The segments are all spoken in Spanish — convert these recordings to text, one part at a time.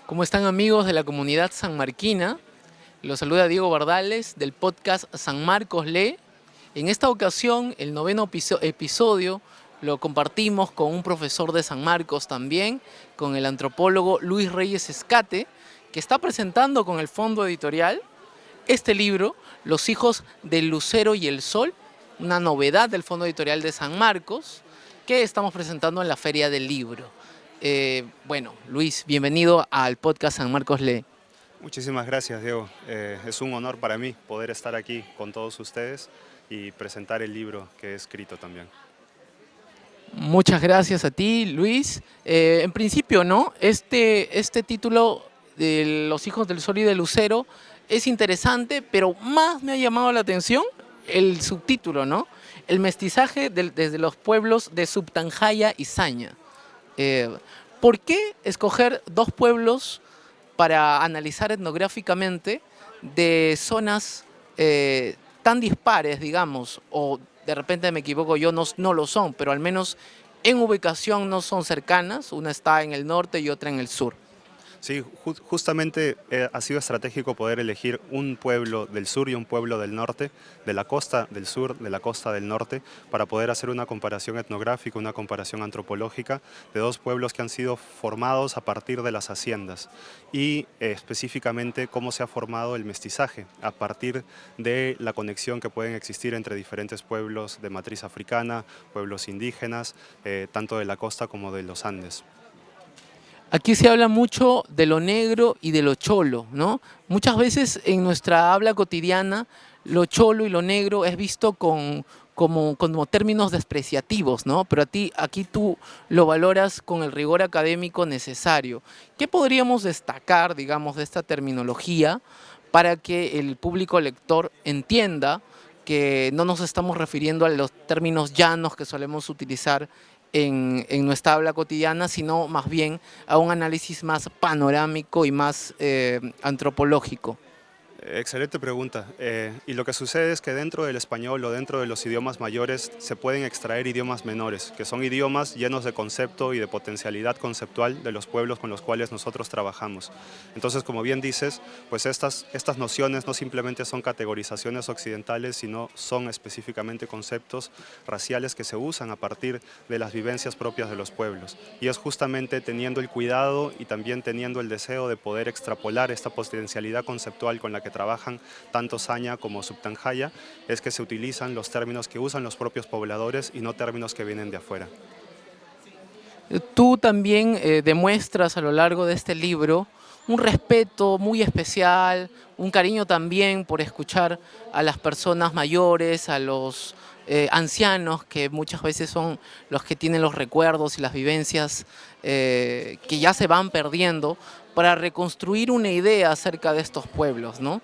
¿Cómo están amigos de la comunidad sanmarquina? Los saluda Diego Bardales del podcast San Marcos Lee. En esta ocasión, el noveno episodio lo compartimos con un profesor de San Marcos también, con el antropólogo Luis Reyes Escate, que está presentando con el fondo editorial este libro, Los hijos del lucero y el sol, una novedad del fondo editorial de San Marcos, que estamos presentando en la Feria del Libro. Bueno, Luis, bienvenido al podcast San Marcos Lee. Muchísimas gracias, Diego. Es un honor para mí poder estar aquí con todos ustedes y presentar el libro que he escrito también. Muchas gracias a ti, Luis. En principio, ¿no? Este título de Los hijos del sol y del lucero es interesante, pero más me ha llamado la atención el subtítulo, ¿no? El mestizaje desde los pueblos de Subtanjaya y Saña. Eh, ¿Por qué escoger dos pueblos para analizar etnográficamente de zonas tan dispares, digamos, o de repente me equivoco yo, no lo son, pero al menos en ubicación no son cercanas, una está en el norte y otra en el sur? Sí, justamente ha sido estratégico poder elegir un pueblo del sur y un pueblo del norte, de la costa del sur, de la costa del norte, para poder hacer una comparación etnográfica, una comparación antropológica de dos pueblos que han sido formados a partir de las haciendas y específicamente cómo se ha formado el mestizaje a partir de la conexión que pueden existir entre diferentes pueblos de matriz africana, pueblos indígenas, tanto de la costa como de los Andes. Aquí se habla mucho de lo negro y de lo cholo, ¿no? Muchas veces en nuestra habla cotidiana lo cholo y lo negro es visto como términos despreciativos, ¿no? Pero aquí tú lo valoras con el rigor académico necesario. ¿Qué podríamos destacar, digamos, de esta terminología para que el público lector entienda que no nos estamos refiriendo a los términos llanos que solemos utilizar en nuestra habla cotidiana, sino más bien a un análisis más panorámico y más antropológico? Excelente pregunta. Y lo que sucede es que dentro del español o dentro de los idiomas mayores se pueden extraer idiomas menores, que son idiomas llenos de concepto y de potencialidad conceptual de los pueblos con los cuales nosotros trabajamos. Entonces, como bien dices, pues estas nociones no simplemente son categorizaciones occidentales, sino son específicamente conceptos raciales que se usan a partir de las vivencias propias de los pueblos. Y es justamente teniendo el cuidado y también teniendo el deseo de poder extrapolar esta potencialidad conceptual con la que trabajan tanto Saña como Subtanjaya, es que se utilizan los términos que usan los propios pobladores y no términos que vienen de afuera. Tú también demuestras a lo largo de este libro un respeto muy especial, un cariño también por escuchar a las personas mayores, a los ancianos, que muchas veces son los que tienen los recuerdos y las vivencias que ya se van perdiendo, para reconstruir una idea acerca de estos pueblos, ¿no?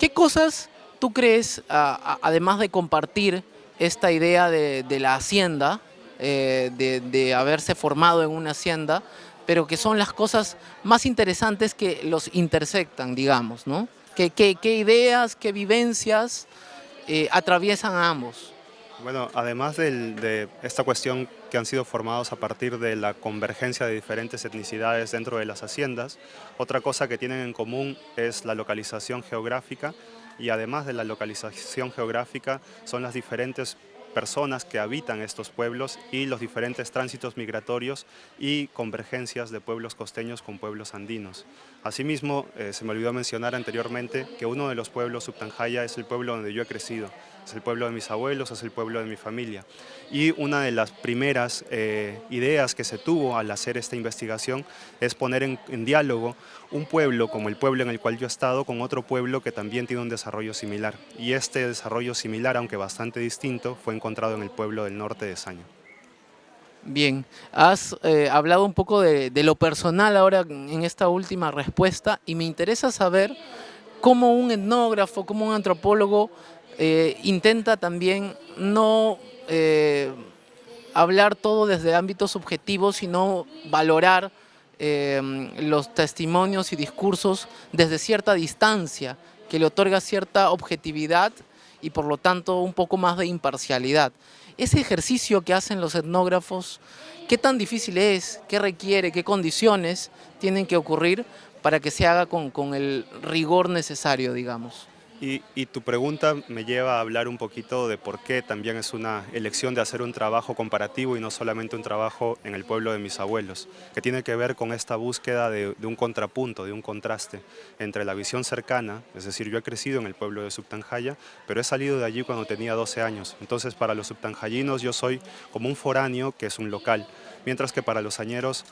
¿Qué cosas tú crees, además de compartir esta idea de la hacienda, de haberse formado en una hacienda, pero que son las cosas más interesantes que los intersectan, digamos, ¿no? ¿Qué ideas, qué vivencias atraviesan a ambos? Bueno, además de esta cuestión que han sido formados a partir de la convergencia de diferentes etnicidades dentro de las haciendas, otra cosa que tienen en común es la localización geográfica, y además de la localización geográfica son las diferentes personas que habitan estos pueblos y los diferentes tránsitos migratorios y convergencias de pueblos costeños con pueblos andinos. Asimismo, se me olvidó mencionar anteriormente que uno de los pueblos Subtanjaya es el pueblo donde yo he crecido, es el pueblo de mis abuelos, es el pueblo de mi familia. Y una de las primeras ideas que se tuvo al hacer esta investigación es poner en diálogo un pueblo como el pueblo en el cual yo he estado con otro pueblo que también tiene un desarrollo similar. Y este desarrollo similar, aunque bastante distinto, fue encontrado en el pueblo del norte de Saña. Bien, has hablado un poco de lo personal ahora en esta última respuesta y me interesa saber cómo un etnógrafo, cómo un antropólogo intenta también no hablar todo desde ámbitos subjetivos, sino valorar los testimonios y discursos desde cierta distancia, que le otorga cierta objetividad y por lo tanto un poco más de imparcialidad. Ese ejercicio que hacen los etnógrafos, ¿qué tan difícil es? ¿Qué requiere? ¿Qué condiciones tienen que ocurrir para que se haga con el rigor necesario, digamos. Y tu pregunta me lleva a hablar un poquito de por qué también es una elección de hacer un trabajo comparativo y no solamente un trabajo en el pueblo de mis abuelos, que tiene que ver con esta búsqueda de un contrapunto, de un contraste entre la visión cercana, es decir, yo he crecido en el pueblo de Subtanjaya, pero he salido de allí cuando tenía 12 años, entonces para los subtanjayinos yo soy como un foráneo que es un local, mientras que para los añeros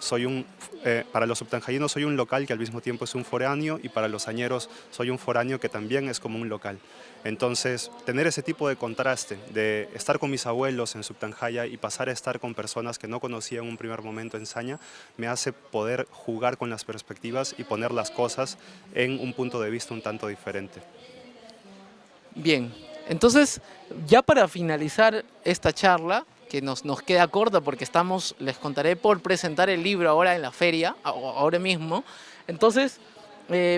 para los subtanjayinos soy un local que al mismo tiempo es un foráneo y para los añeros soy un foráneo que también es como un local. Entonces, tener ese tipo de contraste, de estar con mis abuelos en Subtanjaya y pasar a estar con personas que no conocía en un primer momento en Saña, me hace poder jugar con las perspectivas y poner las cosas en un punto de vista un tanto diferente. Bien, entonces ya para finalizar esta charla, que nos queda corta porque estamos, les contaré, por presentar el libro ahora en la feria, ahora mismo. Entonces,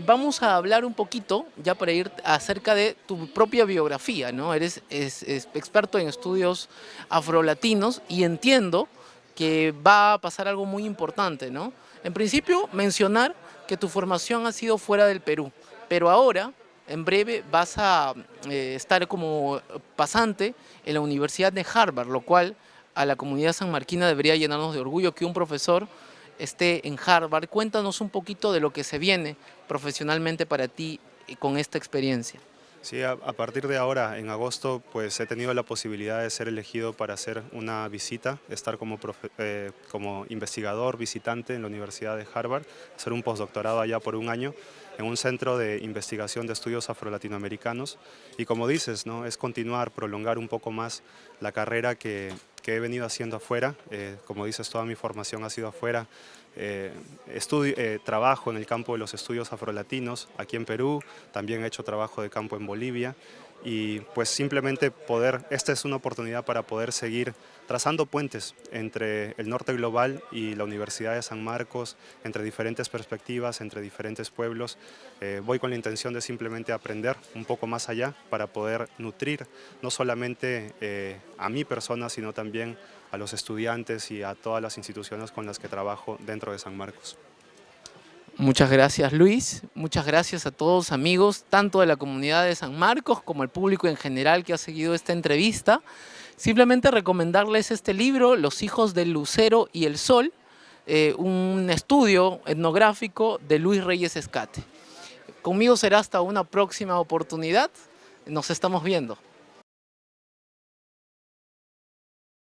vamos a hablar un poquito, ya para ir acerca de tu propia biografía, ¿no? Es experto en estudios afrolatinos y entiendo que va a pasar algo muy importante, ¿no? En principio, mencionar que tu formación ha sido fuera del Perú, pero ahora, en breve, vas a estar como pasante en la Universidad de Harvard, lo cual a la comunidad sanmarquina debería llenarnos de orgullo que un profesor esté en Harvard. Cuéntanos un poquito de lo que se viene profesionalmente para ti con esta experiencia. Sí, a partir de ahora, en agosto, pues he tenido la posibilidad de ser elegido para hacer una visita, estar como investigador visitante en la Universidad de Harvard, hacer un postdoctorado allá por un año en un centro de investigación de estudios afrolatinoamericanos. Y como dices, ¿no? Es continuar, prolongar un poco más la carrera que he venido haciendo afuera. Como dices, toda mi formación ha sido afuera. Trabajo en el campo de los estudios afrolatinos aquí en Perú, también he hecho trabajo de campo en Bolivia y pues simplemente esta es una oportunidad para poder seguir trazando puentes entre el norte global y la Universidad de San Marcos, entre diferentes perspectivas, entre diferentes pueblos. Voy con la intención de simplemente aprender un poco más allá para poder nutrir no solamente a mi persona, sino también a los estudiantes y a todas las instituciones con las que trabajo dentro de San Marcos. Muchas gracias, Luis. Muchas gracias a todos, amigos, tanto de la comunidad de San Marcos como al público en general que ha seguido esta entrevista. Simplemente recomendarles este libro, Los hijos del lucero y el sol, un estudio etnográfico de Luis Reyes Escate. Conmigo será hasta una próxima oportunidad. Nos estamos viendo.